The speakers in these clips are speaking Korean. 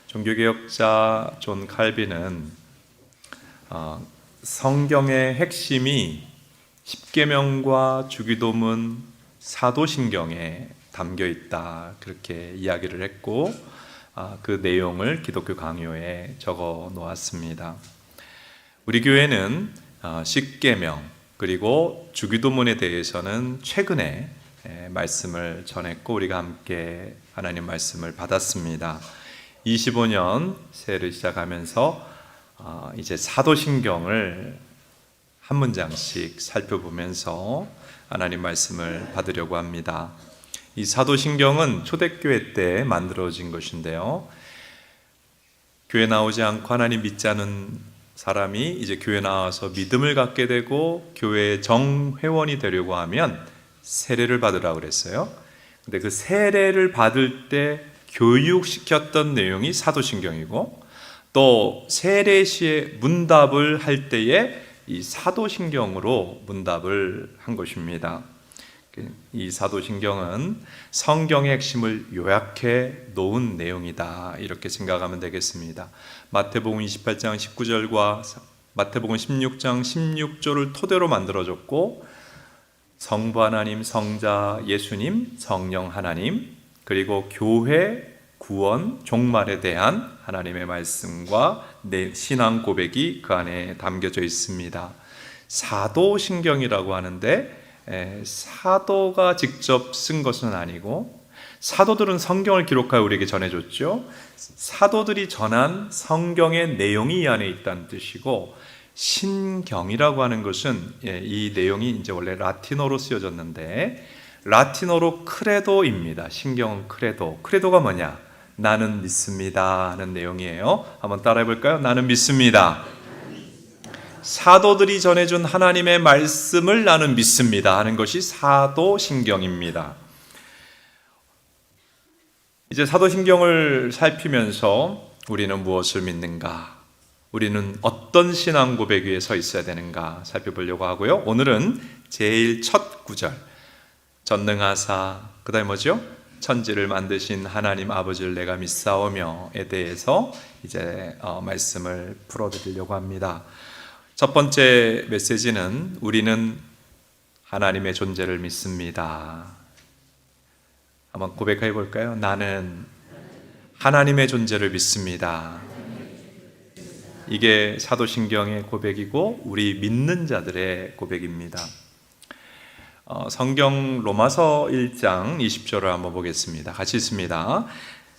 종교개혁자 존 칼빈은 성경의 핵심이 십계명과 주기도문, 사도신경에 담겨 있다, 그렇게 이야기를 했고 그 내용을 기독교 강요에 적어 놓았습니다. 우리 교회는 십계명 그리고 주기도문에 대해서는 최근에 말씀을 전했고 우리가 함께 하나님 말씀을 받았습니다. 25년 새해를 시작하면서 이제 사도신경을 한 문장씩 살펴보면서 하나님 말씀을 받으려고 합니다. 이 사도신경은 초대교회 때 만들어진 것인데요, 교회 나오지 않고 하나님 믿지 않은 사람이 이제 교회 나와서 믿음을 갖게 되고 교회의 정회원이 되려고 하면 세례를 받으라고 그랬어요. 근데 그 세례를 받을 때 교육시켰던 내용이 사도신경이고, 또 세례 시에 문답을 할 때에 이 사도신경으로 문답을 한 것입니다. 이 사도신경은 성경의 핵심을 요약해 놓은 내용이다, 이렇게 생각하면 되겠습니다. 마태복음 28장 19절과 마태복음 16장 16절을 토대로 만들어졌고, 성부 하나님, 성자 예수님, 성령 하나님, 그리고 교회, 구원, 종말에 대한 하나님의 말씀과 내 신앙 고백이 그 안에 담겨져 있습니다. 사도신경이라고 하는데 사도가 직접 쓴 것은 아니고, 사도들은 성경을 기록하여 우리에게 전해줬죠. 사도들이 전한 성경의 내용이 이 안에 있다는 뜻이고, 신경이라고 하는 것은 이 내용이 이제 원래 라틴어로 쓰여졌는데 라틴어로 크레도입니다. 신경은 크레도. 크레도가 뭐냐? 나는 믿습니다 하는 내용이에요. 한번 따라해 볼까요? 나는 믿습니다. 사도들이 전해준 하나님의 말씀을 나는 믿습니다 하는 것이 사도신경입니다. 이제 사도신경을 살피면서 우리는 무엇을 믿는가? 우리는 어떤 신앙 고백 위에 서 있어야 되는가 살펴보려고 하고요. 오늘은 제일 첫 구절, 전능하사, 그 다음에 뭐죠? 천지를 만드신 하나님 아버지를 내가 믿사오며에 대해서 이제 말씀을 풀어드리려고 합니다. 첫 번째 메시지는 우리는 하나님의 존재를 믿습니다. 한번 고백해 볼까요? 나는 하나님의 존재를 믿습니다. 이게 사도신경의 고백이고 우리 믿는 자들의 고백입니다. 성경 로마서 1장 20절을 한번 보겠습니다. 같이 읽습니다.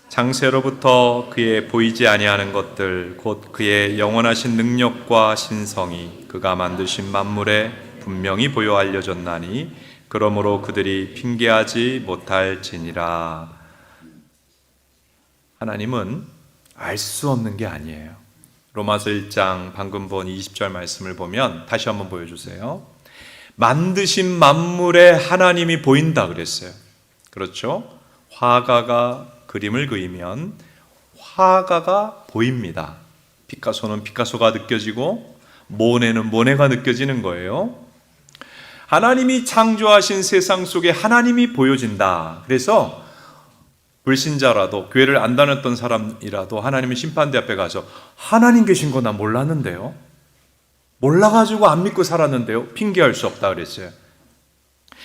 창세로부터 그의 보이지 아니하는 것들 곧 그의 영원하신 능력과 신성이 그가 만드신 만물에 분명히 보여 알려졌나니 그러므로 그들이 핑계하지 못할지니라. 하나님은 알 수 없는 게 아니에요. 로마서 1장 방금 본 20절 말씀을 보면 다시 한번 보여주세요. 만드신 만물에 하나님이 보인다 그랬어요. 그렇죠? 화가가 그림을 그리면 화가가 보입니다. 피카소는 피카소가 느껴지고 모네는 모네가 느껴지는 거예요. 하나님이 창조하신 세상 속에 하나님이 보여진다. 그래서 불신자라도 교회를 안 다녔던 사람이라도 하나님의 심판대 앞에 가서 하나님 계신 거 나 몰랐는데요, 몰라가지고 안 믿고 살았는데요, 핑계할 수 없다 그랬어요.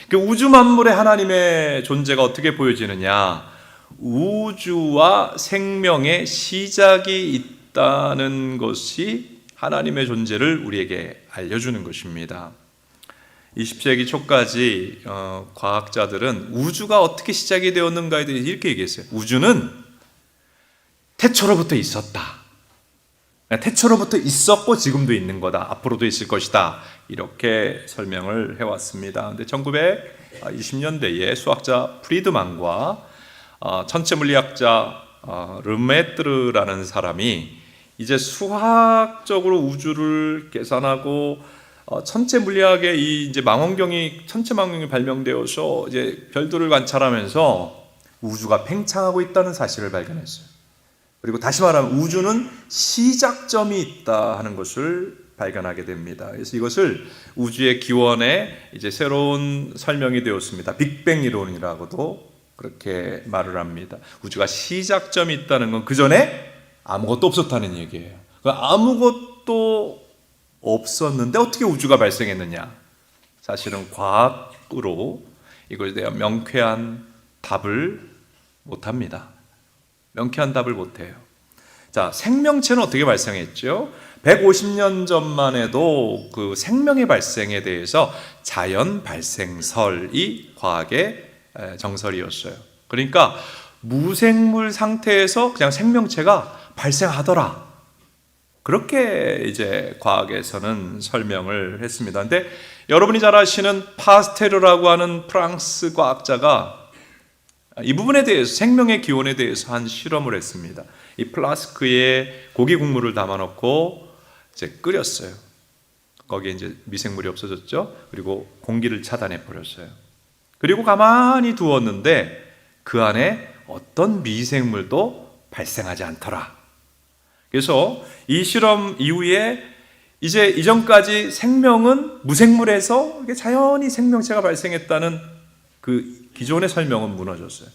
그 우주 만물에 하나님의 존재가 어떻게 보여지느냐? 우주와 생명의 시작이 있다는 것이 하나님의 존재를 우리에게 알려주는 것입니다. 20세기 초까지 과학자들은 우주가 어떻게 시작이 되었는가에 대해서 이렇게 얘기했어요. 우주는 태초로부터 있었다. 태초로부터 있었고 지금도 있는 거다. 앞으로도 있을 것이다. 이렇게 설명을 해왔습니다. 근데 1920년대에 수학자 프리드만과 천체물리학자 르메트르라는 사람이 이제 수학적으로 우주를 계산하고 천체 물리학의 이 이제 천체 망원경이 발명되어서 이제 별들을 관찰하면서 우주가 팽창하고 있다는 사실을 발견했어요. 그리고 다시 말하면 우주는 시작점이 있다 하는 것을 발견하게 됩니다. 그래서 이것을 우주의 기원의 이제 새로운 설명이 되었습니다. 빅뱅 이론이라고도 그렇게 말을 합니다. 우주가 시작점이 있다는 건 그 전에 아무것도 없었다는 얘기예요. 아무것도 없었는데 어떻게 우주가 발생했느냐? 사실은 과학으로 이것에 대한 명쾌한 답을 못합니다. 명쾌한 답을 못해요. 자, 생명체는 어떻게 발생했죠? 150년 전만 해도 그 생명의 발생에 대해서 자연 발생설이 과학의 정설이었어요. 그러니까 무생물 상태에서 그냥 생명체가 발생하더라. 그렇게 이제 과학에서는 설명을 했습니다. 근데 여러분이 잘 아시는 파스테르라고 하는 프랑스 과학자가 이 부분에 대해서, 생명의 기원에 대해서 한 실험을 했습니다. 이 플라스크에 고기 국물을 담아놓고 이제 끓였어요. 거기에 이제 미생물이 없어졌죠. 그리고 공기를 차단해 버렸어요. 그리고 가만히 두었는데 그 안에 어떤 미생물도 발생하지 않더라. 그래서 이 실험 이후에 이제 이전까지 생명은 무생물에서 자연히 생명체가 발생했다는 그 기존의 설명은 무너졌어요.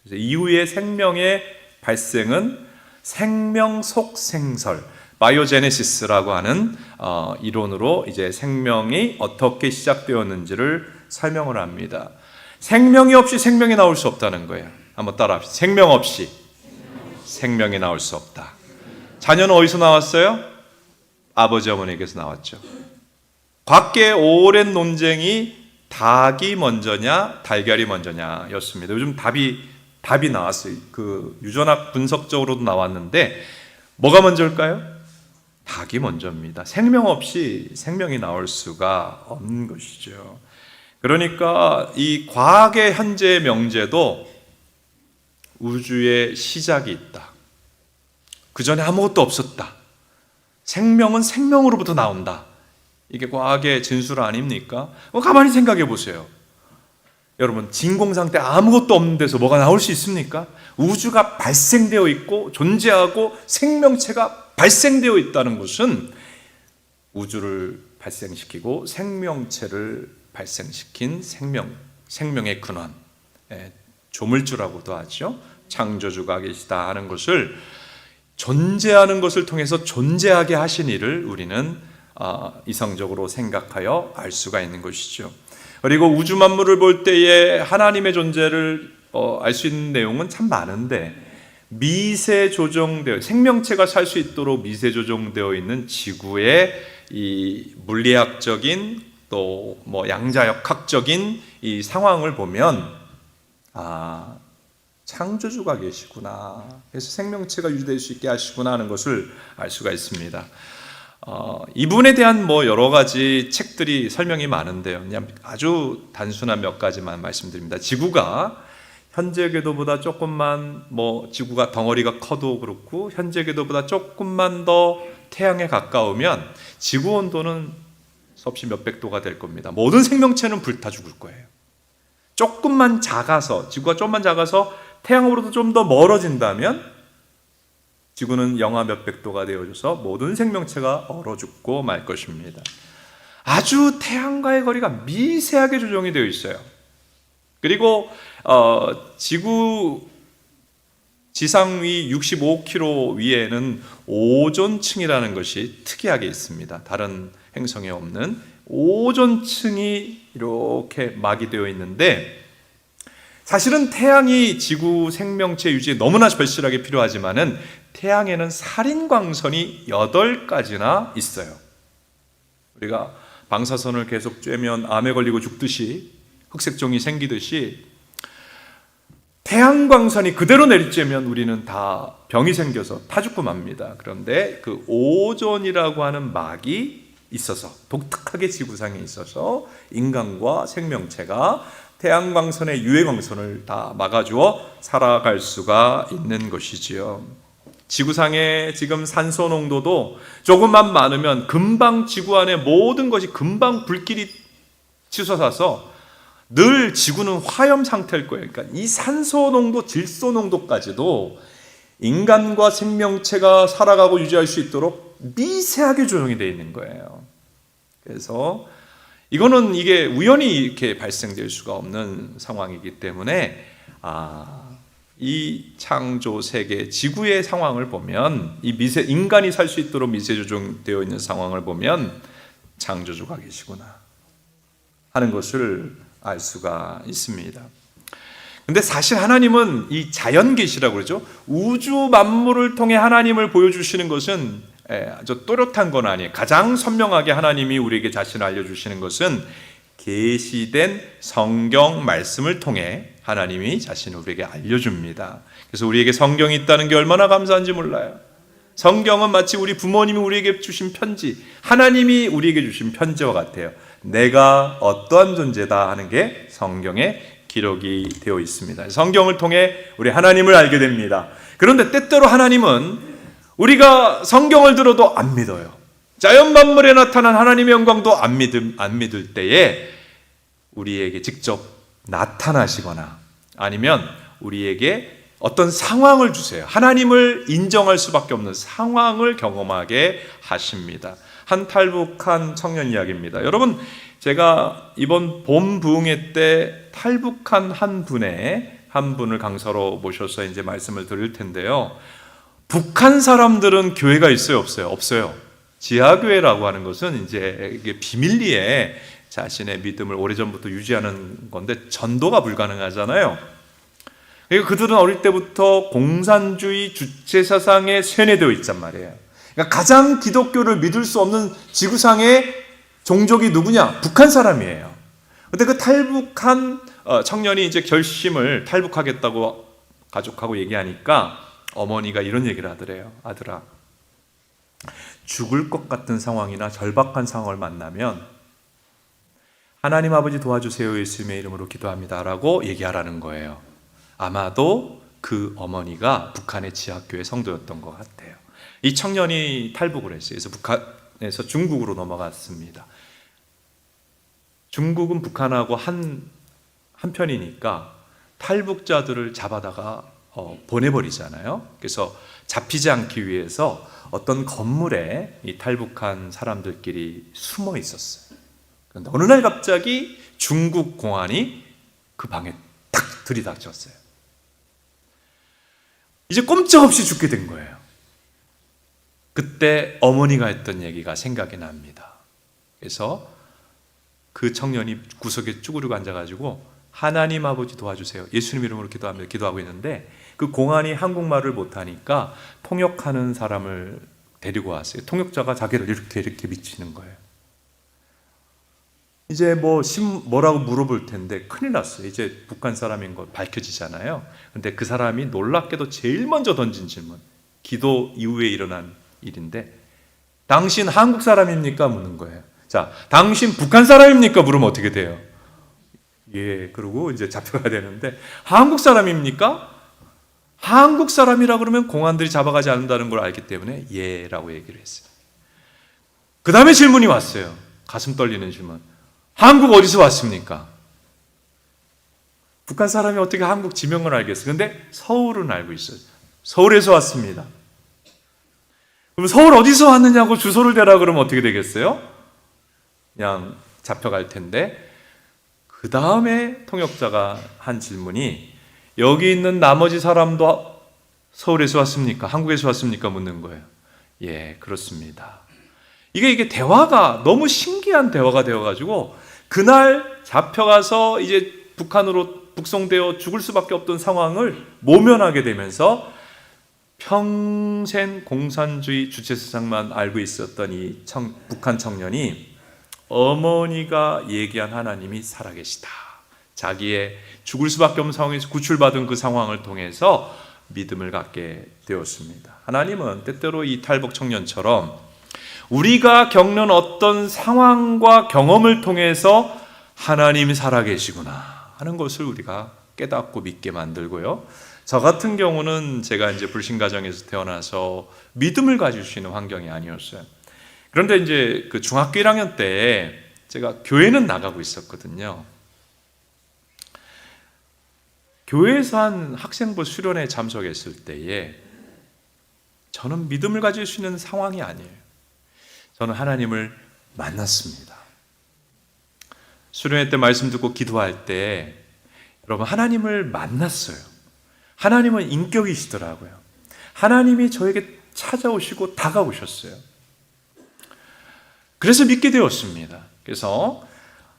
그래서 이후에 생명의 발생은 생명 속생설, 바이오제네시스라고 하는 이론으로 이제 생명이 어떻게 시작되었는지를 설명을 합니다. 생명이 없이 생명이 나올 수 없다는 거예요. 한번 따라합시다. 생명 없이 생명이 나올 수 없다. 자녀는 어디서 나왔어요? 아버지 어머니에게서 나왔죠. 과학계의 오랜 논쟁이 닭이 먼저냐 달걀이 먼저냐 였습니다. 요즘 답이 나왔어요. 그 유전학 분석적으로도 나왔는데 뭐가 먼저일까요? 닭이 먼저입니다. 생명 없이 생명이 나올 수가 없는 것이죠. 그러니까 이 과학의 현재의 명제도 우주의 시작이 있다. 그 전에 아무것도 없었다. 생명은 생명으로부터 나온다. 이게 과학의 진술 아닙니까? 가만히 생각해 보세요. 여러분, 진공상태 아무것도 없는 데서 뭐가 나올 수 있습니까? 우주가 발생되어 있고 존재하고 생명체가 발생되어 있다는 것은 우주를 발생시키고 생명체를 발생시킨 생명의 근원, 조물주라고도 하죠. 창조주가 계시다 하는 것을, 존재하는 것을 통해서 존재하게 하신 이를 우리는 이성적으로 생각하여 알 수가 있는 것이죠. 그리고 우주 만물을 볼 때에 하나님의 존재를 알 수 있는 내용은 참 많은데, 미세 조정되어 생명체가 살 수 있도록 미세 조정되어 있는 지구의 이 물리학적인 또 뭐 양자역학적인 이 상황을 보면 창조주가 계시구나, 그래서 생명체가 유지될 수 있게 하시구나 하는 것을 알 수가 있습니다. 이 부분에 대한 뭐 여러 가지 책들이 설명이 많은데요. 그냥 아주 단순한 몇 가지만 말씀드립니다. 지구가 현재 궤도보다 조금만, 지구가 덩어리가 커도 그렇고 현재 궤도보다 조금만 더 태양에 가까우면 지구 온도는 섭씨 몇백 도가 될 겁니다. 모든 생명체는 불타 죽을 거예요. 조금만 작아서, 지구가 조금만 작아서 태양으로부터 좀 더 멀어진다면 지구는 영하 몇백 도가 되어져서 모든 생명체가 얼어 죽고 말 것입니다. 아주 태양과의 거리가 미세하게 조정이 되어 있어요. 그리고 지상 위 65km 위에는 오존층이라는 것이 특이하게 있습니다. 다른 행성에 없는 오존층이 이렇게 막이 되어 있는데, 사실은 태양이 지구 생명체 유지에 너무나 절실하게 필요하지만은 태양에는 살인광선이 8가지나 있어요. 우리가 방사선을 계속 쬐면 암에 걸리고 죽듯이, 흑색종이 생기듯이 태양광선이 그대로 내리쬐면 우리는 다 병이 생겨서 타 죽고 맙니다. 그런데 그 오존이라고 하는 막이 있어서, 독특하게 지구상에 있어서 인간과 생명체가 태양광선의 유해광선을 다 막아주어 살아갈 수가 있는 것이지요. 지구상의 지금 산소 농도도 조금만 많으면 금방 지구 안의 모든 것이 금방 불길이 치솟아서 늘 지구는 화염 상태일 거예요. 그러니까 이 산소 농도, 질소 농도까지도 인간과 생명체가 살아가고 유지할 수 있도록 미세하게 조정이 되어 있는 거예요. 그래서 이게 우연히 이렇게 발생될 수가 없는 상황이기 때문에 이 창조 세계 지구의 상황을 보면, 이 인간이 살 수 있도록 미세조종되어 있는 상황을 보면 창조주가 계시구나 하는 것을 알 수가 있습니다. 근데 사실 하나님은 이 자연 계시라고 그러죠. 우주 만물을 통해 하나님을 보여주시는 것은 아주 또렷한 건 아니에요. 가장 선명하게 하나님이 우리에게 자신을 알려주시는 것은 계시된 성경 말씀을 통해 하나님이 자신을 우리에게 알려줍니다. 그래서 우리에게 성경이 있다는 게 얼마나 감사한지 몰라요. 성경은 마치 우리 부모님이 우리에게 주신 편지, 하나님이 우리에게 주신 편지와 같아요. 내가 어떠한 존재다 하는 게 성경에 기록이 되어 있습니다. 성경을 통해 우리 하나님을 알게 됩니다. 그런데 때때로 하나님은 우리가 성경을 들어도 안 믿어요. 자연 만물에 나타난 하나님의 영광도 안 믿을 때에 우리에게 직접 나타나시거나 아니면 우리에게 어떤 상황을 주세요. 하나님을 인정할 수밖에 없는 상황을 경험하게 하십니다. 한 탈북한 청년 이야기입니다. 여러분, 제가 이번 봄 부흥회 때 탈북한 한 분을 강사로 모셔서 이제 말씀을 드릴 텐데요. 북한 사람들은 교회가 있어요, 없어요? 없어요. 지하교회라고 하는 것은 이제 이게 비밀리에 자신의 믿음을 오래전부터 유지하는 건데 전도가 불가능하잖아요. 그러니까 그들은 어릴 때부터 공산주의 주체 사상에 세뇌되어 있단 말이에요. 그러니까 가장 기독교를 믿을 수 없는 지구상의 종족이 누구냐? 북한 사람이에요. 근데 그 탈북한 청년이 이제 결심을 탈북하겠다고 가족하고 얘기하니까 어머니가 이런 얘기를 하더래요. 아들아, 죽을 것 같은 상황이나 절박한 상황을 만나면 하나님 아버지 도와주세요, 예수님의 이름으로 기도합니다 라고 얘기하라는 거예요. 아마도 그 어머니가 북한의 지하교회 성도였던 것 같아요. 이 청년이 탈북을 했어요. 그래서 북한에서 중국으로 넘어갔습니다. 중국은 북한하고 한편이니까 탈북자들을 잡아다가 보내버리잖아요. 그래서 잡히지 않기 위해서 어떤 건물에 이 탈북한 사람들끼리 숨어 있었어요. 그런데 어느 날 갑자기 중국 공안이 그 방에 탁 들이닥쳤어요. 이제 꼼짝없이 죽게 된 거예요. 그때 어머니가 했던 얘기가 생각이 납니다. 그래서 그 청년이 구석에 쭈그리고 앉아가지고 하나님 아버지 도와주세요, 예수님 이름으로 기도합니다 기도하고 있는데 그 공안이 한국말을 못하니까 통역하는 사람을 데리고 왔어요. 통역자가 자기를 이렇게 미치는 거예요. 이제 뭐라고 물어볼 텐데 큰일 났어요. 이제 북한 사람인 거 밝혀지잖아요. 근데 그 사람이 놀랍게도 제일 먼저 던진 질문, 기도 이후에 일어난 일인데 당신 한국 사람입니까? 묻는 거예요. 자, 당신 북한 사람입니까? 물으면 어떻게 돼요? 예, 그러고 이제 잡혀가야 되는데 한국 사람입니까? 한국 사람이라 그러면 공안들이 잡아가지 않는다는 걸 알기 때문에 예라고 얘기를 했어요. 그 다음에 질문이 왔어요. 가슴 떨리는 질문. 한국 어디서 왔습니까? 북한 사람이 어떻게 한국 지명을 알겠어요? 근데 서울은 알고 있어요. 서울에서 왔습니다. 그럼 서울 어디서 왔느냐고 주소를 대라 그러면 어떻게 되겠어요? 그냥 잡혀갈 텐데 그 다음에 통역자가 한 질문이 여기 있는 나머지 사람도 서울에서 왔습니까? 한국에서 왔습니까? 묻는 거예요. 예, 그렇습니다. 이게 대화가 너무 신기한 대화가 되어가지고 그날 잡혀가서 이제 북한으로 북송되어 죽을 수밖에 없던 상황을 모면하게 되면서 평생 공산주의 주체사상만 알고 있었던 이 북한 청년이 어머니가 얘기한 하나님이 살아계시다, 자기의 죽을 수밖에 없는 상황에서 구출받은 그 상황을 통해서 믿음을 갖게 되었습니다. 하나님은 때때로 이 탈북 청년처럼 우리가 겪는 어떤 상황과 경험을 통해서 하나님이 살아계시구나 하는 것을 우리가 깨닫고 믿게 만들고요. 저 같은 경우는 제가 이제 불신가정에서 태어나서 믿음을 가질 수 있는 환경이 아니었어요. 그런데 이제 그 중학교 1학년 때 제가 교회는 나가고 있었거든요. 교회에서 한 학생부 수련회 참석했을 때에 저는 믿음을 가질 수 있는 상황이 아니에요. 저는 하나님을 만났습니다. 수련회 때 말씀 듣고 기도할 때 여러분 하나님을 만났어요. 하나님은 인격이시더라고요. 하나님이 저에게 찾아오시고 다가오셨어요. 그래서 믿게 되었습니다. 그래서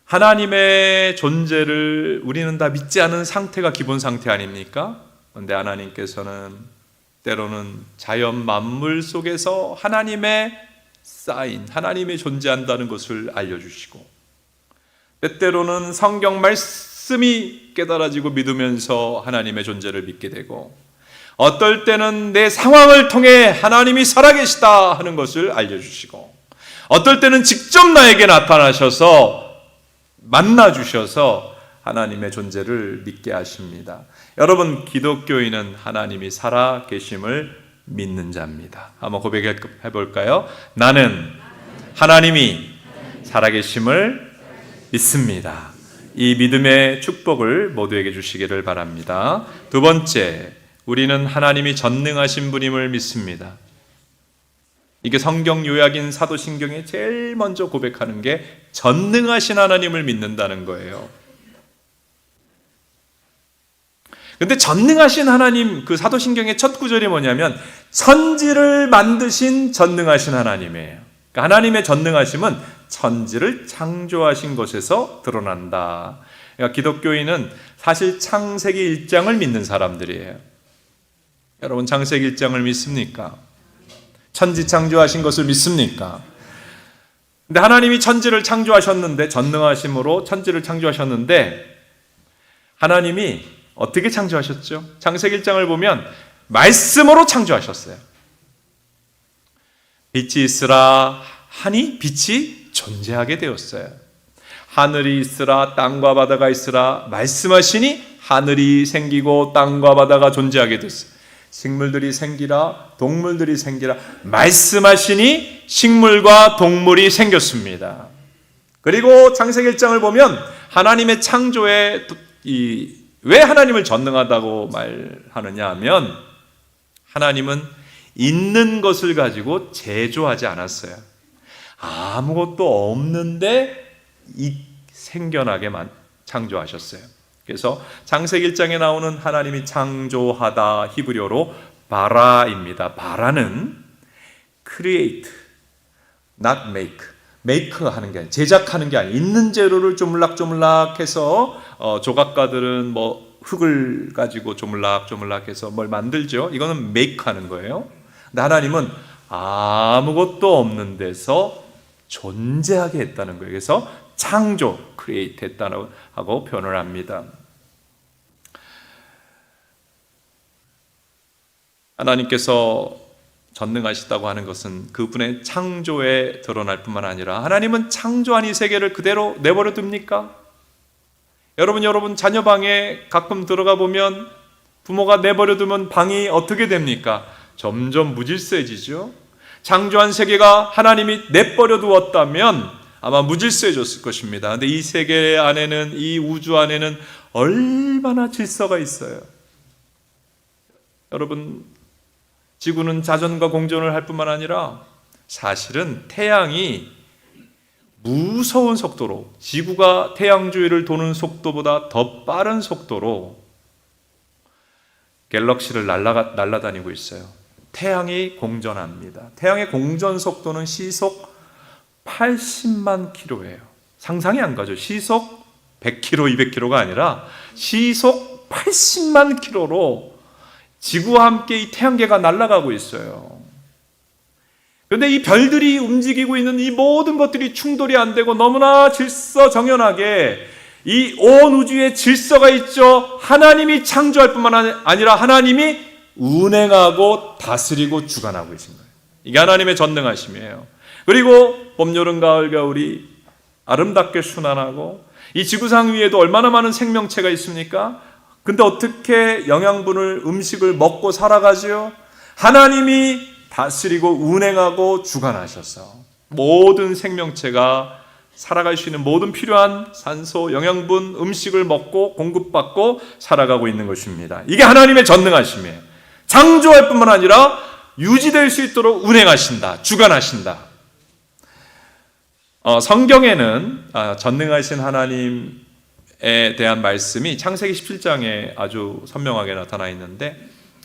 하나님의 존재를 우리는 다 믿지 않은 상태가 기본 상태 아닙니까? 그런데 하나님께서는 때로는 자연 만물 속에서 하나님의 사인, 하나님이 존재한다는 것을 알려주시고, 때때로는 성경 말씀이 깨달아지고 믿으면서 하나님의 존재를 믿게 되고, 어떨 때는 내 상황을 통해 하나님이 살아계시다 하는 것을 알려주시고, 어떨 때는 직접 나에게 나타나셔서 만나주셔서 하나님의 존재를 믿게 하십니다. 여러분, 기독교인은 하나님이 살아계심을 믿는 자입니다. 한번 고백해 볼까요? 나는 하나님이 살아계심을 믿습니다. 이 믿음의 축복을 모두에게 주시기를 바랍니다. 두 번째, 우리는 하나님이 전능하신 분임을 믿습니다. 이게 성경 요약인 사도신경에 제일 먼저 고백하는 게 전능하신 하나님을 믿는다는 거예요. 근데 전능하신 하나님, 그 사도신경의 첫 구절이 뭐냐면 천지를 만드신 전능하신 하나님이에요. 그러니까 하나님의 전능하심은 천지를 창조하신 것에서 드러난다. 그러니까 기독교인은 사실 창세기 1장을 믿는 사람들이에요. 여러분, 창세기 1장을 믿습니까? 천지 창조하신 것을 믿습니까? 근데 하나님이 천지를 창조하셨는데, 전능하심으로 천지를 창조하셨는데, 하나님이 어떻게 창조하셨죠? 창세기 1장을 보면 말씀으로 창조하셨어요. 빛이 있으라 하니 빛이 존재하게 되었어요. 하늘이 있으라 땅과 바다가 있으라 말씀하시니 하늘이 생기고 땅과 바다가 존재하게 됐어요. 식물들이 생기라 동물들이 생기라 말씀하시니 식물과 동물이 생겼습니다. 그리고 창세기 1장을 보면 하나님의 창조에 왜 하나님을 전능하다고 말하느냐 하면, 하나님은 있는 것을 가지고 제조하지 않았어요. 아무것도 없는데 생겨나게 창조하셨어요. 그래서 창세기 1장에 나오는 하나님이 창조하다, 히브리어로 바라입니다. 바라는 create, not make. 메이크 하는 게 아니라, 제작하는 게 아니라, 있는 재료를 조물락조물락해서 조각가들은 뭐 흙을 가지고 조물락조물락해서 뭘 만들죠. 이거는 메이크 하는 거예요. 근데 하나님은 아무것도 없는 데서 존재하게 했다는 거예요. 그래서 창조, 크리에이트 했다고 표현을 합니다. 하나님께서 전능하시다고 하는 것은 그분의 창조에 드러날 뿐만 아니라, 하나님은 창조한 이 세계를 그대로 내버려 둡니까? 여러분 자녀 방에 가끔 들어가 보면 부모가 내버려 두면 방이 어떻게 됩니까? 점점 무질서해지죠. 창조한 세계가 하나님이 내버려 두었다면 아마 무질서해졌을 것입니다. 그런데 이 세계 안에는, 이 우주 안에는 얼마나 질서가 있어요. 여러분, 지구는 자전과 공전을 할 뿐만 아니라 사실은 태양이 무서운 속도로, 지구가 태양 주위를 도는 속도보다 더 빠른 속도로 갤럭시를 날아다니고 있어요. 태양이 공전합니다. 태양의 공전 속도는 시속 80만 킬로예요. 상상이 안 가죠. 시속 100km, 200km가 아니라 시속 80만 킬로로 지구와 함께 이 태양계가 날아가고 있어요. 그런데 이 별들이 움직이고 있는 이 모든 것들이 충돌이 안 되고 너무나 질서정연하게 이 온 우주에 질서가 있죠. 하나님이 창조할 뿐만 아니라 하나님이 운행하고 다스리고 주관하고 계신 거예요. 이게 하나님의 전능하심이에요. 그리고 봄, 여름, 가을, 겨울이 아름답게 순환하고, 이 지구상 위에도 얼마나 많은 생명체가 있습니까? 근데 어떻게 영양분을, 음식을 먹고 살아가지요? 하나님이 다스리고 운행하고 주관하셔서 모든 생명체가 살아갈 수 있는 모든 필요한 산소, 영양분, 음식을 먹고 공급받고 살아가고 있는 것입니다. 이게 하나님의 전능하심이에요. 창조할 뿐만 아니라 유지될 수 있도록 운행하신다, 주관하신다. 성경에는 전능하신 하나님의 대한 말씀이 창세기 17장에 아주 선명하게 나타나 있는데,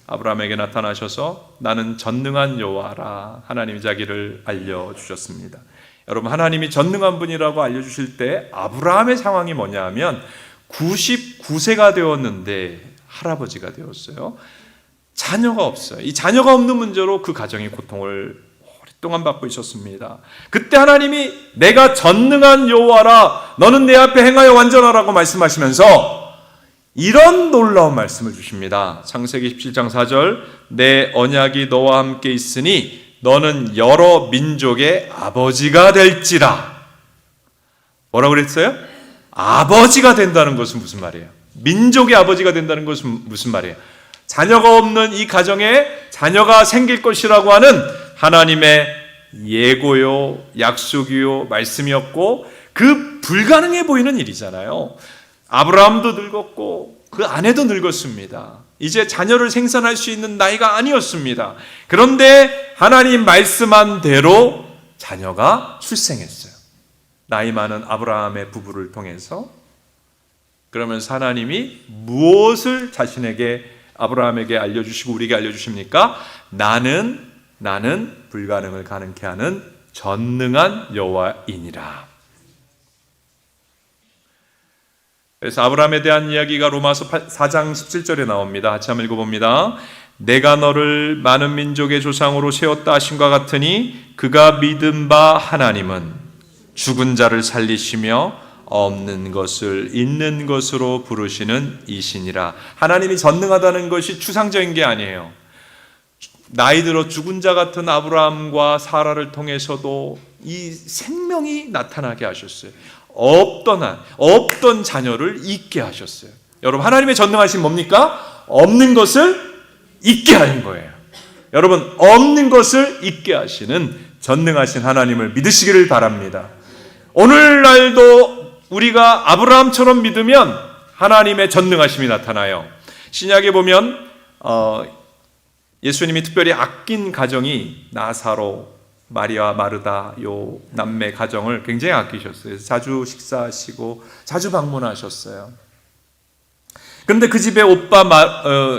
아브라함에게 나타나셔서 나는 전능한 여호와라 하나님이 자기를 알려주셨습니다. 여러분, 하나님이 전능한 분이라고 알려주실 때 아브라함의 상황이 뭐냐 하면 99세가 되었는데 할아버지가 되었어요. 자녀가 없어요. 이 자녀가 없는 문제로 그 가정이 고통을 오랫동안 받고 있었습니다. 그때 하나님이 내가 전능한 여호와라, 너는 내 앞에 행하여 완전하라고 말씀하시면서 이런 놀라운 말씀을 주십니다. 창세기 17장 4절, 내 언약이 너와 함께 있으니 너는 여러 민족의 아버지가 될지라. 뭐라고 그랬어요? 아버지가 된다는 것은 무슨 말이에요? 민족의 아버지가 된다는 것은 무슨 말이에요? 자녀가 없는 이 가정에 자녀가 생길 것이라고 하는 하나님의 예고요, 약속이요, 말씀이었고, 그 불가능해 보이는 일이잖아요. 아브라함도 늙었고 그 아내도 늙었습니다. 이제 자녀를 생산할 수 있는 나이가 아니었습니다. 그런데 하나님 말씀한 대로 자녀가 출생했어요. 나이 많은 아브라함의 부부를 통해서. 그러면서 하나님이 무엇을 자신에게, 아브라함에게 알려주시고 우리에게 알려주십니까? 나는 불가능을 가능케 하는 전능한 여호와이니라. 그래서 아브라함에 대한 이야기가 로마서 4장 17절에 나옵니다. 같이 한번 읽어봅니다. 내가 너를 많은 민족의 조상으로 세웠다 하심과 같으니 그가 믿은 바 하나님은 죽은 자를 살리시며 없는 것을 있는 것으로 부르시는 이시니라. 하나님이 전능하다는 것이 추상적인 게 아니에요. 나이 들어 죽은 자 같은 아브라함과 사라를 통해서도 이 생명이 나타나게 하셨어요. 없던 자녀를 있게 하셨어요. 여러분, 하나님의 전능하신 뭡니까? 없는 것을 있게 하는 거예요. 여러분, 없는 것을 있게 하시는 전능하신 하나님을 믿으시기를 바랍니다. 오늘날도 우리가 아브라함처럼 믿으면 하나님의 전능하심이 나타나요. 신약에 보면 예수님이 특별히 아낀 가정이 나사로, 마리아, 마르다 요 남매 가정을 굉장히 아끼셨어요. 자주 식사하시고 자주 방문하셨어요. 그런데 그 집에 오빠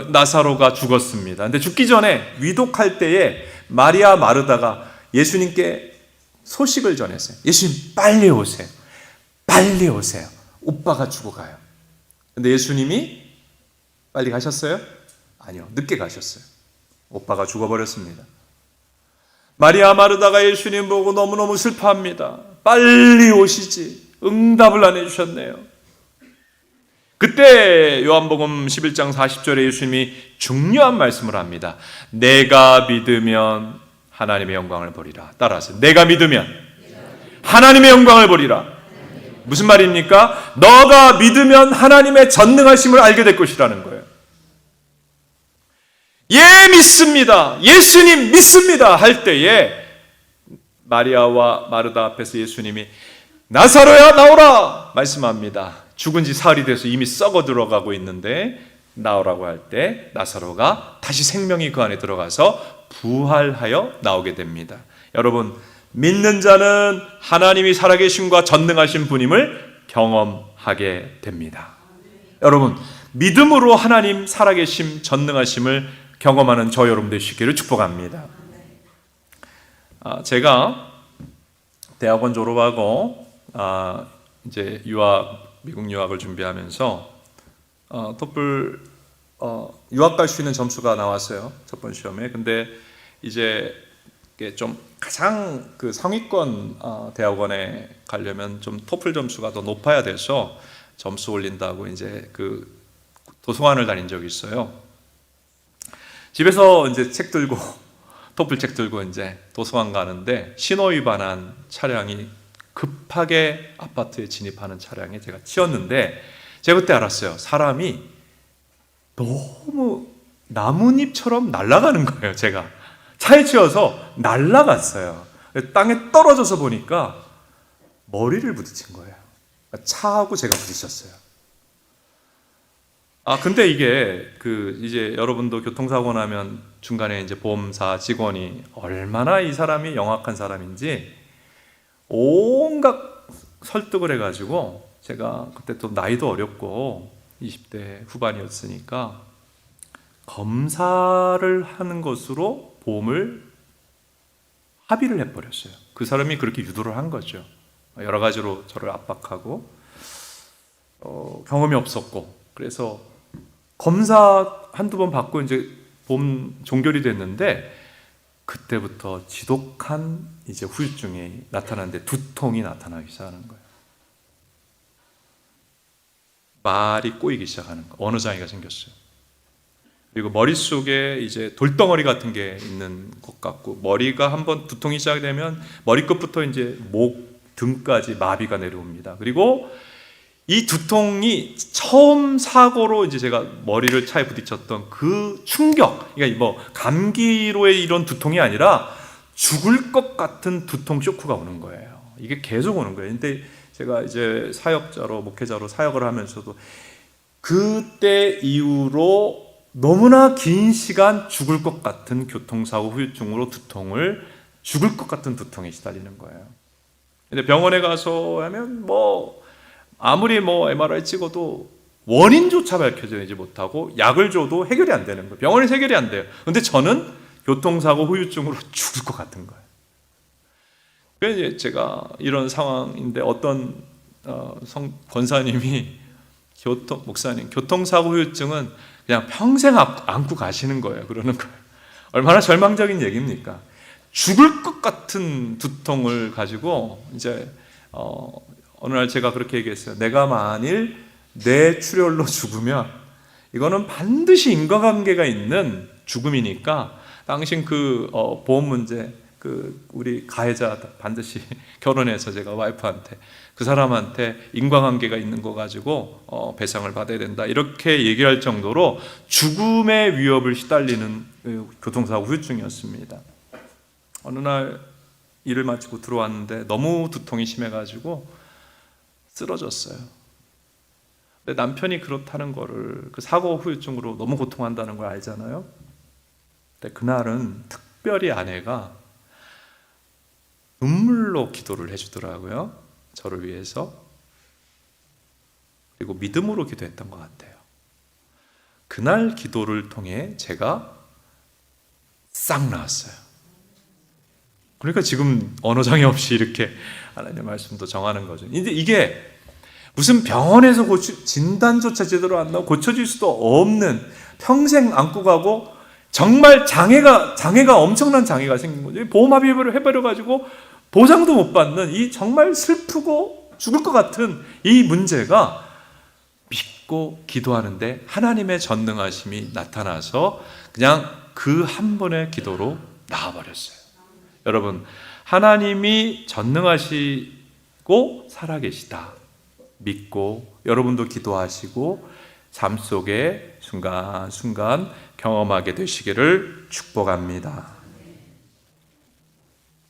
나사로가 죽었습니다. 근데 죽기 전에 위독할 때에 마리아, 마르다가 예수님께 소식을 전했어요. 예수님, 빨리 오세요. 빨리 오세요. 오빠가 죽어가요. 근데 예수님이 빨리 가셨어요? 아니요, 늦게 가셨어요. 오빠가 죽어버렸습니다. 마리아, 마르다가 예수님 보고 너무너무 슬퍼합니다. 빨리 오시지. 응답을 안 해주셨네요. 그때 요한복음 11장 40절에 예수님이 중요한 말씀을 합니다. 내가 믿으면 하나님의 영광을 보리라. 따라하세요. 내가 믿으면 하나님의 영광을 보리라. 무슨 말입니까? 너가 믿으면 하나님의 전능하심을 알게 될 것이라는 거예요. 예, 믿습니다. 예수님 믿습니다. 할 때에 마리아와 마르다 앞에서 예수님이 나사로야 나오라 말씀합니다. 죽은 지 사흘이 돼서 이미 썩어 들어가고 있는데 나오라고 할 때 나사로가 다시 생명이 그 안에 들어가서 부활하여 나오게 됩니다. 여러분, 믿는 자는 하나님이 살아계심과 전능하신 분임을 경험하게 됩니다. 여러분, 믿음으로 하나님 살아계심, 전능하심을 경험하는 저 여러분 되시기를 축복합니다. 제가 대학원 졸업하고 이제 미국 유학을 준비하면서 토플 유학 갈 수 있는 점수가 나왔어요. 첫 번 시험에. 근데 이제 좀 가장 그 상위권 대학원에 가려면 좀 토플 점수가 더 높아야 돼서 점수 올린다고 이제 그 도서관을 다닌 적이 있어요. 집에서 이제 책 들고 토플 책 들고 이제 도서관 가는데 신호 위반한 차량이 급하게 아파트에 진입하는 차량에 제가 치였는데 제가 그때 알았어요. 사람이 너무 나뭇잎처럼 날아가는 거예요. 제가 차에 치여서 날아갔어요. 땅에 떨어져서 보니까 머리를 부딪힌 거예요. 차하고 제가 부딪혔어요. 근데 이게 이제 여러분도 교통사고 나면 중간에 이제 보험사 직원이 얼마나 이 사람이 영악한 사람인지 온갖 설득을 해가지고 제가 그때 또 나이도 어렸고 20대 후반이었으니까 검사를 하는 것으로 보험을 합의를 해버렸어요. 그 사람이 그렇게 유도를 한 거죠. 여러 가지로 저를 압박하고 경험이 없었고, 그래서 검사 한두 번 받고 이제 보험 종결이 됐는데 그때부터 지독한 이제 후유증이 나타나는데 두통이 나타나기 시작하는 거예요. 말이 꼬이기 시작하는 거예요. 언어 장애가 생겼어요. 그리고 머릿속에 이제 돌덩어리 같은 게 있는 것 같고, 머리가 한번 두통이 시작되면 머리끝부터 이제 목, 등까지 마비가 내려옵니다. 그리고 이 두통이 처음 사고로 이제 제가 머리를 차에 부딪혔던 그 충격, 그러니까 뭐 감기로의 이런 두통이 아니라 죽을 것 같은 두통 쇼크가 오는 거예요. 이게 계속 오는 거예요. 근데 제가 이제 사역자로, 목회자로 사역을 하면서도 그때 이후로 너무나 긴 시간 죽을 것 같은 교통사고 후유증으로 두통을, 죽을 것 같은 두통에 시달리는 거예요. 근데 병원에 가서 하면 아무리 MRI 찍어도 원인조차 밝혀지지 못하고 약을 줘도 해결이 안 되는 거예요. 병원에서 해결이 안 돼요. 근데 저는 교통사고 후유증으로 죽을 것 같은 거예요. 그래서 제가 이런 상황인데 어떤 권사님이 목사님, 교통사고 후유증은 그냥 평생 안고 가시는 거예요. 그러는 거예요. 얼마나 절망적인 얘기입니까? 죽을 것 같은 두통을 가지고 이제 어느 날 제가 그렇게 얘기했어요. 내가 만일 내 출혈로 죽으면 이거는 반드시 인과관계가 있는 죽음이니까 당신 그 보험 문제, 우리 가해자 반드시 결혼해서 제가 와이프한테, 그 사람한테 인과관계가 있는 거 가지고 배상을 받아야 된다, 이렇게 얘기할 정도로 죽음의 위협을 시달리는 교통사고 후유증이었습니다. 어느 날 일을 마치고 들어왔는데 너무 두통이 심해가지고 쓰러졌어요. 근데 남편이 그렇다는 거를, 그 사고 후유증으로 너무 고통한다는 걸 알잖아요. 근데 그날은 특별히 아내가 눈물로 기도를 해주더라고요. 저를 위해서. 그리고 믿음으로 기도했던 것 같아요. 그날 기도를 통해 제가 싹 나았어요. 그러니까 지금 언어장애 없이 이렇게 하나님의 말씀도 정하는 거죠. 근데 이게 무슨 병원에서 진단조차 제대로 안 나오고 고쳐질 수도 없는, 평생 안고 가고 정말 장애가 엄청난 장애가 생긴 거죠. 보험합의를 해버려가지고 보상도 못 받는 이 정말 슬프고 죽을 것 같은 이 문제가 믿고 기도하는데 하나님의 전능하심이 나타나서 그냥 그 한 번의 기도로 나아버렸어요. 여러분, 하나님이 전능하시고 살아계시다 믿고 여러분도 기도하시고 삶 속에 순간순간 경험하게 되시기를 축복합니다.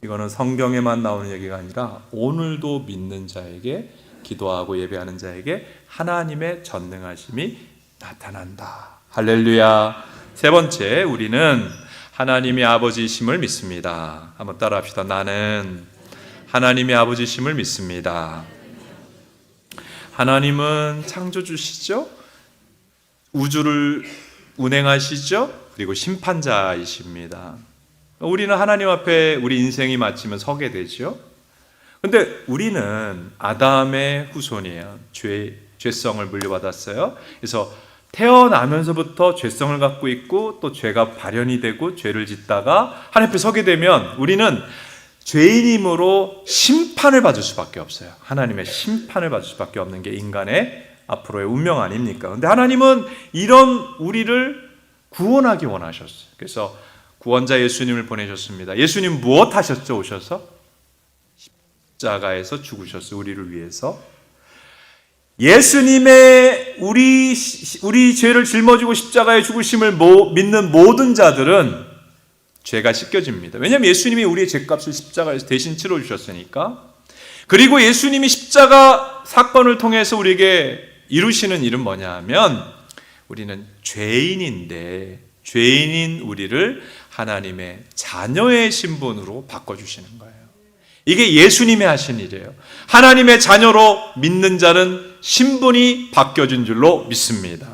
이거는 성경에만 나오는 얘기가 아니라 오늘도 믿는 자에게, 기도하고 예배하는 자에게 하나님의 전능하심이 나타난다. 할렐루야. 세 번째, 우리는 하나님의 아버지심을 믿습니다. 한번 따라 합시다. 나는 하나님의 아버지심을 믿습니다. 하나님은 창조주시죠? 우주를 운행하시죠? 그리고 심판자이십니다. 우리는 하나님 앞에 우리 인생이 마치면 서게 되죠. 근데 우리는 아담의 후손이에요. 죄성을 물려받았어요. 그래서 태어나면서부터 죄성을 갖고 있고 또 죄가 발현이 되고 죄를 짓다가 하나님 앞에 서게 되면 우리는 죄인임으로 심판을 받을 수밖에 없어요. 하나님의 심판을 받을 수밖에 없는 게 인간의 앞으로의 운명 아닙니까? 근데 하나님은 이런 우리를 구원하기 원하셨어요. 그래서 구원자 예수님을 보내셨습니다. 예수님 무엇 하셨죠? 오셔서 십자가에서 죽으셨어요. 우리를 위해서. 예수님의 우리 죄를 짊어지고 십자가에 죽으심을 믿는 모든 자들은 죄가 씻겨집니다. 왜냐하면 예수님이 우리의 죄값을 십자가에서 대신 치러주셨으니까. 그리고 예수님이 십자가 사건을 통해서 우리에게 이루시는 일은 뭐냐 하면 우리는 죄인인데 죄인인 우리를 하나님의 자녀의 신분으로 바꿔주시는 거예요. 이게 예수님이 하신 일이에요. 하나님의 자녀로 믿는 자는 신분이 바뀌어진 줄로 믿습니다.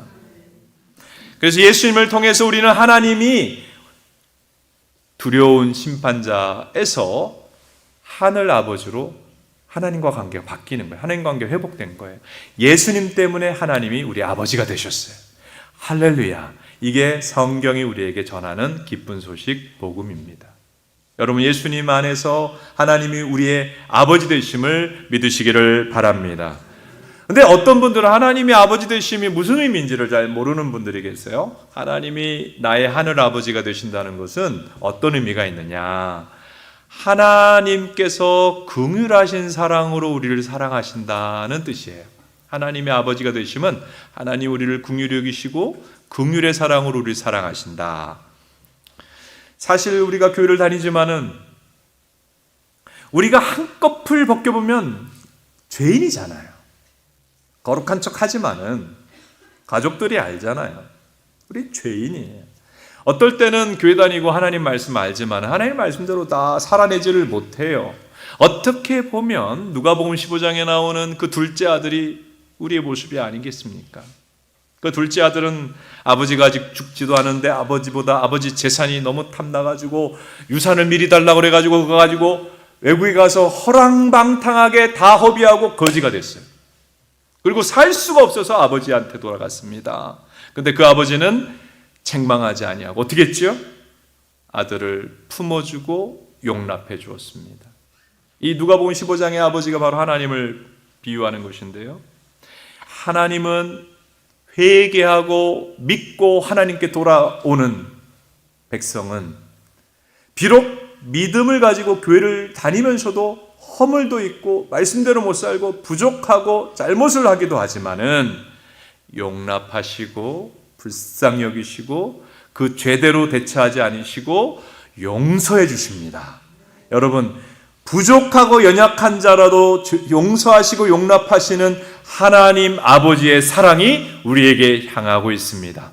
그래서 예수님을 통해서 우리는 하나님이 두려운 심판자에서 하늘 아버지로 하나님과 관계가 바뀌는 거예요. 하나님 관계가 회복된 거예요. 예수님 때문에 하나님이 우리 아버지가 되셨어요. 할렐루야. 이게 성경이 우리에게 전하는 기쁜 소식 복음입니다. 여러분, 예수님 안에서 하나님이 우리의 아버지 되심을 믿으시기를 바랍니다. 근데 어떤 분들은 하나님이 아버지 되심이 무슨 의미인지를 잘 모르는 분들이 계세요. 하나님이 나의 하늘 아버지가 되신다는 것은 어떤 의미가 있느냐? 하나님께서 긍휼하신 사랑으로 우리를 사랑하신다는 뜻이에요. 하나님의 아버지가 되심은 하나님 우리를 긍휼히 여기시고 긍휼의 사랑으로 우리를 사랑하신다. 사실 우리가 교회를 다니지만은 우리가 한꺼풀 벗겨보면 죄인이잖아요. 거룩한 척 하지만은 가족들이 알잖아요. 우리 죄인이에요. 어떨 때는 교회 다니고 하나님 말씀 알지만 하나님 말씀대로 다 살아내지를 못해요. 어떻게 보면 누가복음 15장에 나오는 그 둘째 아들이 우리의 모습이 아니겠습니까? 그 둘째 아들은 아버지가 아직 죽지도 않은데 아버지 재산이 너무 탐나가지고 유산을 미리 달라고 그래가지고 그거 가지고 외국에 가서 허랑방탕하게 다 허비하고 거지가 됐어요. 그리고 살 수가 없어서 아버지한테 돌아갔습니다. 근데 그 아버지는 책망하지 아니하고 어떻게 했지요? 아들을 품어주고 용납해 주었습니다. 이 누가복음 15장의 아버지가 바로 하나님을 비유하는 것인데요. 하나님은 회개하고 믿고 하나님께 돌아오는 백성은 비록 믿음을 가지고 교회를 다니면서도 허물도 있고 말씀대로 못 살고 부족하고 잘못을 하기도 하지만은 용납하시고 불쌍히 여기시고 그 죄대로 대처하지 않으시고 용서해 주십니다. 여러분, 부족하고 연약한 자라도 용서하시고 용납하시는 하나님 아버지의 사랑이 우리에게 향하고 있습니다.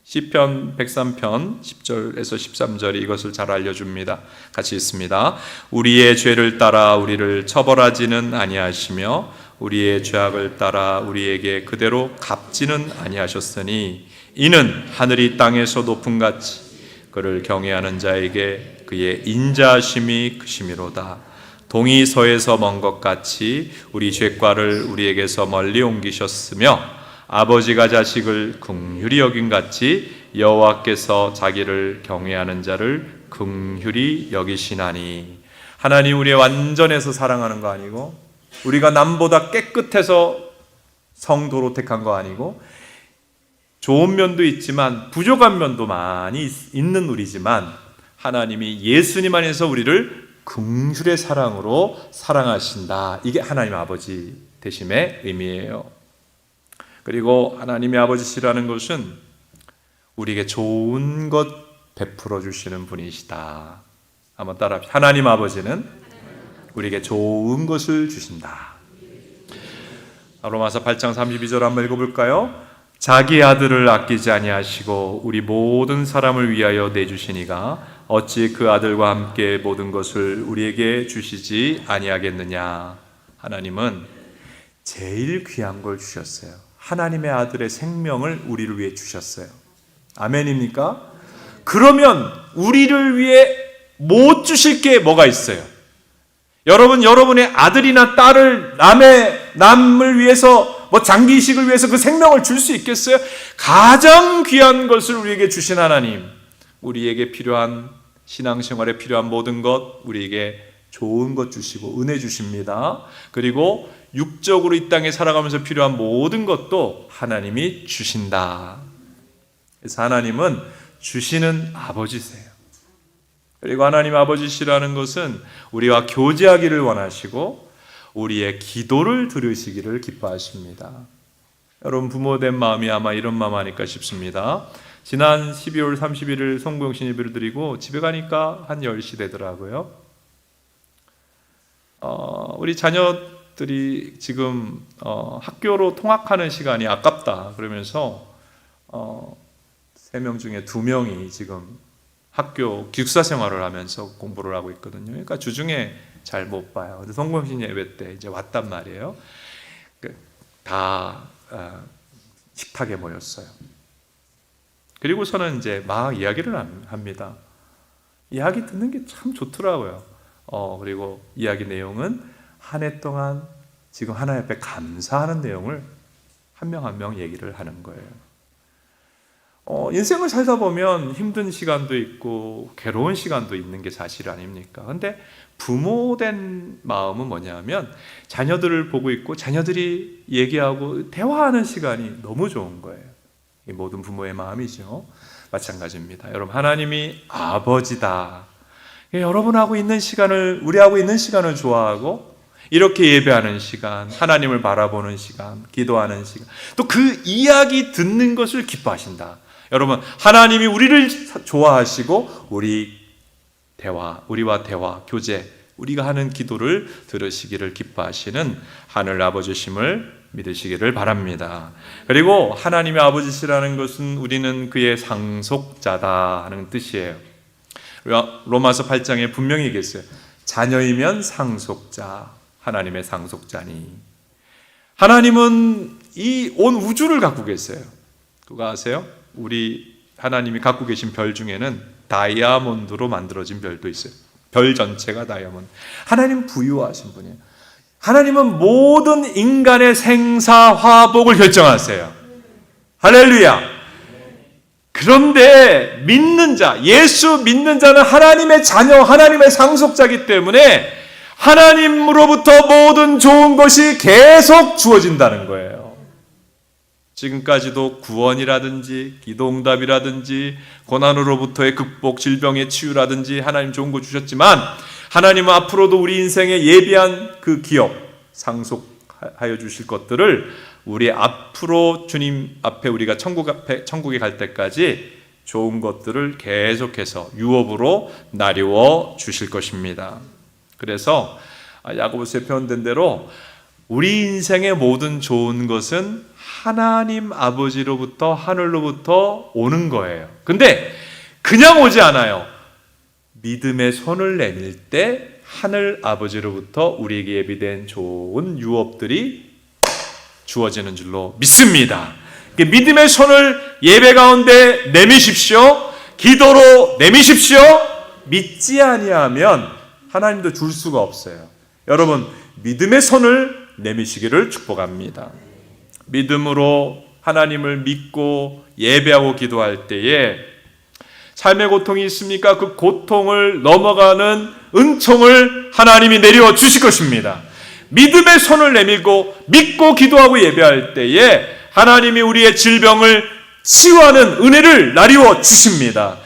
시편 103편 10절에서 13절이 이것을 잘 알려줍니다. 같이 읽습니다. 우리의 죄를 따라 우리를 처벌하지는 아니하시며 우리의 죄악을 따라 우리에게 그대로 갚지는 아니하셨으니 이는 하늘이 땅에서 높음같이 그를 경외하는 자에게 그의 인자하심이 크심이로다. 동이 서에서 먼 것 같이 우리 죄과를 우리에게서 멀리 옮기셨으며 아버지가 자식을 긍휼히 여긴 같이 여호와께서 자기를 경외하는 자를 긍휼히 여기시나니. 하나님 우리의 완전해서 사랑하는 거 아니고 우리가 남보다 깨끗해서 성도로 택한 거 아니고 좋은 면도 있지만 부족한 면도 많이 있는 우리지만 하나님이 예수님 안에서 우리를 긍휼의 사랑으로 사랑하신다. 이게 하나님 아버지 되심의 의미예요. 그리고 하나님의 아버지시라는 것은 우리에게 좋은 것 베풀어 주시는 분이시다. 한번 따라합시다. 하나님 아버지는 우리에게 좋은 것을 주신다. 로마서 8장 32절 한번 읽어볼까요? 자기 아들을 아끼지 아니하시고 우리 모든 사람을 위하여 내주시니가 어찌 그 아들과 함께 모든 것을 우리에게 주시지 아니하겠느냐. 하나님은 제일 귀한 걸 주셨어요. 하나님의 아들의 생명을 우리를 위해 주셨어요. 아멘입니까? 그러면 우리를 위해 못 주실 게 뭐가 있어요? 여러분, 여러분의 아들이나 딸을 남을 위해서 장기이식을 위해서 그 생명을 줄 수 있겠어요? 가장 귀한 것을 우리에게 주신 하나님, 우리에게 필요한 신앙생활에 필요한 모든 것 우리에게 좋은 것 주시고 은혜 주십니다. 그리고 육적으로 이 땅에 살아가면서 필요한 모든 것도 하나님이 주신다. 그래서 하나님은 주시는 아버지세요. 그리고 하나님 아버지시라는 것은 우리와 교제하기를 원하시고 우리의 기도를 들으시기를 기뻐하십니다. 여러분, 부모된 마음이 아마 이런 마음 아닐까 싶습니다. 지난 12월 31일 송구영신 예배를 드리고 집에 가니까 한 10시 되더라고요. 우리 자녀들이 지금 학교로 통학하는 시간이 아깝다 그러면서 3명 중에 2명이 지금 학교 기숙사 생활을 하면서 공부를 하고 있거든요. 그러니까 주중에 잘 못 봐요. 근데 성공신 예배 때 이제 왔단 말이에요. 다 식탁에 모였어요. 그리고서는 이제 막 이야기를 합니다. 이야기 듣는 게 참 좋더라고요. 그리고 이야기 내용은 한 해 동안 지금 하나님 앞에 감사하는 내용을 한 명 한 명 얘기를 하는 거예요. 인생을 살다 보면 힘든 시간도 있고 괴로운 시간도 있는 게 사실 아닙니까? 근데 부모된 마음은 뭐냐면 자녀들을 보고 있고 자녀들이 얘기하고 대화하는 시간이 너무 좋은 거예요. 이 모든 부모의 마음이죠. 마찬가지입니다. 여러분, 하나님이 아버지다. 여러분하고 있는 시간을, 우리하고 있는 시간을 좋아하고 이렇게 예배하는 시간, 하나님을 바라보는 시간, 기도하는 시간, 또 그 이야기 듣는 것을 기뻐하신다. 여러분, 하나님이 우리를 좋아하시고 우리와 대화, 교제, 우리가 하는 기도를 들으시기를 기뻐하시는 하늘 아버지심을 믿으시기를 바랍니다. 그리고 하나님의 아버지시라는 것은 우리는 그의 상속자다 하는 뜻이에요. 로마서 8장에 분명히 얘기했어요. 자녀이면 상속자, 하나님의 상속자니. 하나님은 이 온 우주를 갖고 계세요. 그거 아세요? 우리 하나님이 갖고 계신 별 중에는 다이아몬드로 만들어진 별도 있어요. 별 전체가 다이아몬드. 하나님 부유하신 분이에요. 하나님은 모든 인간의 생사화복을 결정하세요. 할렐루야. 그런데 믿는 자, 예수 믿는 자는 하나님의 자녀, 하나님의 상속자이기 때문에 하나님으로부터 모든 좋은 것이 계속 주어진다는 거예요. 지금까지도 구원이라든지 기도응답이라든지 고난으로부터의 극복, 질병의 치유라든지 하나님 좋은 거 주셨지만 하나님은 앞으로도 우리 인생에 예비한 그 기업, 상속하여 주실 것들을 우리 앞으로 주님 앞에 우리가 천국에 갈 때까지 좋은 것들을 계속해서 유업으로 나누어 주실 것입니다. 그래서 야고보서에 표현된 대로 우리 인생의 모든 좋은 것은 하나님 아버지로부터, 하늘로부터 오는 거예요. 근데 그냥 오지 않아요. 믿음의 손을 내밀 때 하늘 아버지로부터 우리에게 예비된 좋은 유업들이 주어지는 줄로 믿습니다. 믿음의 손을 예배 가운데 내미십시오. 기도로 내미십시오. 믿지 아니하면 하나님도 줄 수가 없어요. 여러분, 믿음의 손을 내미시기를 축복합니다. 믿음으로 하나님을 믿고 예배하고 기도할 때에 삶의 고통이 있습니까? 그 고통을 넘어가는 은총을 하나님이 내려 주실 것입니다. 믿음의 손을 내밀고 믿고 기도하고 예배할 때에 하나님이 우리의 질병을 치유하는 은혜를 나리워 주십니다.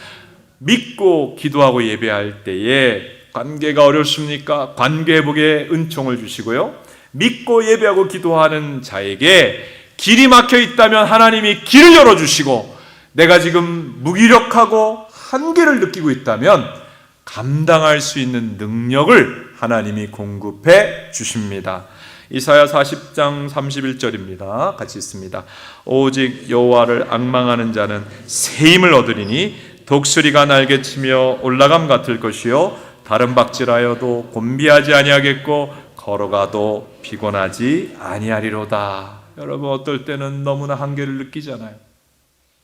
믿고 기도하고 예배할 때에 관계가 어렵습니까? 관계 회복의 은총을 주시고요. 믿고 예배하고 기도하는 자에게 길이 막혀 있다면 하나님이 길을 열어주시고, 내가 지금 무기력하고 한계를 느끼고 있다면 감당할 수 있는 능력을 하나님이 공급해 주십니다. 이사야 40장 31절입니다. 같이 읽습니다. 오직 여호와를 앙망하는 자는 새 힘을 얻으리니 독수리가 날개치며 올라감 같을 것이요 다른 박질하여도 곤비하지 아니하겠고 걸어가도 피곤하지 아니하리로다. 여러분, 어떨 때는 너무나 한계를 느끼잖아요.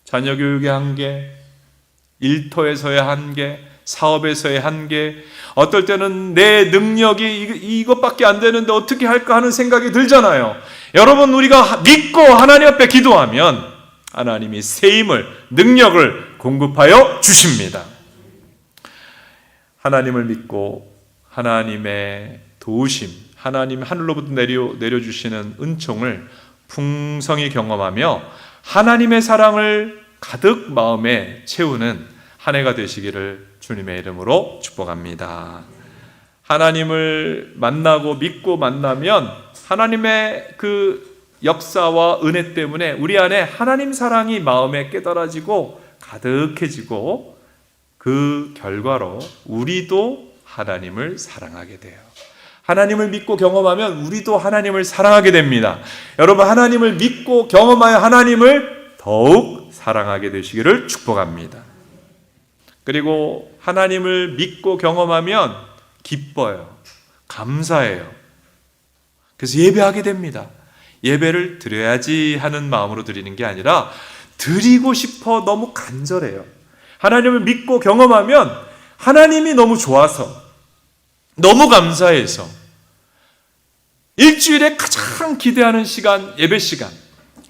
자녀 교육의 한계, 일터에서의 한계, 사업에서의 한계, 어떨 때는 내 능력이 이것밖에 안 되는데 어떻게 할까 하는 생각이 들잖아요. 여러분, 우리가 믿고 하나님 앞에 기도하면 하나님이 새 힘을, 능력을 공급하여 주십니다. 하나님을 믿고 하나님의 도우심, 하나님 하늘로부터 내려주시는 은총을 풍성히 경험하며 하나님의 사랑을 가득 마음에 채우는 한 해가 되시기를 주님의 이름으로 축복합니다. 하나님을 만나고 믿고 만나면 하나님의 그 역사와 은혜 때문에 우리 안에 하나님 사랑이 마음에 깨달아지고 가득해지고 그 결과로 우리도 하나님을 사랑하게 돼요. 하나님을 믿고 경험하면 우리도 하나님을 사랑하게 됩니다. 여러분, 하나님을 믿고 경험하여 하나님을 더욱 사랑하게 되시기를 축복합니다. 그리고 하나님을 믿고 경험하면 기뻐요. 감사해요. 그래서 예배하게 됩니다. 예배를 드려야지 하는 마음으로 드리는 게 아니라 드리고 싶어 너무 간절해요. 하나님을 믿고 경험하면 하나님이 너무 좋아서, 너무 감사해서 일주일에 가장 기대하는 시간, 예배 시간,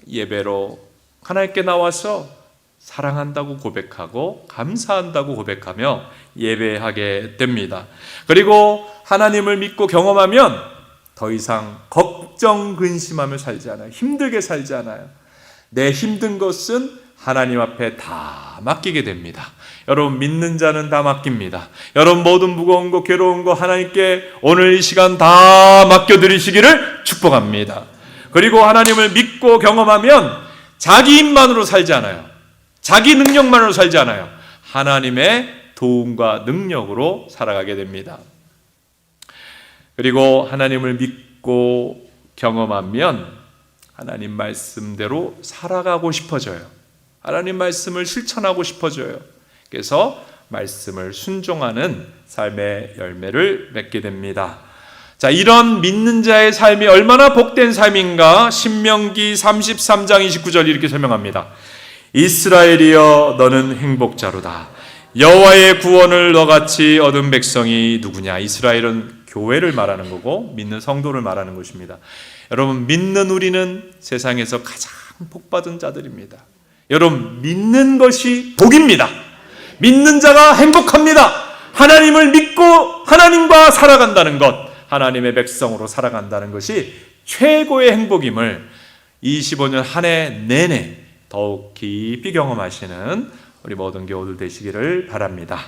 예배로 하나님께 나와서 사랑한다고 고백하고 감사한다고 고백하며 예배하게 됩니다. 그리고 하나님을 믿고 경험하면 더 이상 걱정, 근심하며 살지 않아요. 힘들게 살지 않아요. 내 힘든 것은 하나님 앞에 다 맡기게 됩니다. 여러분, 믿는 자는 다 맡깁니다. 여러분, 모든 무거운 거, 괴로운 거 하나님께 오늘 이 시간 다 맡겨드리시기를 축복합니다. 그리고 하나님을 믿고 경험하면 자기 힘만으로 살지 않아요. 자기 능력만으로 살지 않아요. 하나님의 도움과 능력으로 살아가게 됩니다. 그리고 하나님을 믿고 경험하면 하나님 말씀대로 살아가고 싶어져요. 하나님 말씀을 실천하고 싶어져요. 그래서 말씀을 순종하는 삶의 열매를 맺게 됩니다. 자, 이런 믿는 자의 삶이 얼마나 복된 삶인가? 신명기 33장 29절 이렇게 설명합니다. 이스라엘이여 너는 행복자로다. 여호와의 구원을 너같이 얻은 백성이 누구냐? 이스라엘은 교회를 말하는 거고 믿는 성도를 말하는 것입니다. 여러분, 믿는 우리는 세상에서 가장 복받은 자들입니다. 여러분, 믿는 것이 복입니다. 믿는 자가 행복합니다. 하나님을 믿고 하나님과 살아간다는 것, 하나님의 백성으로 살아간다는 것이 최고의 행복임을 25년 한 해 내내 더욱 깊이 경험하시는 우리 모든 교우들 되시기를 바랍니다.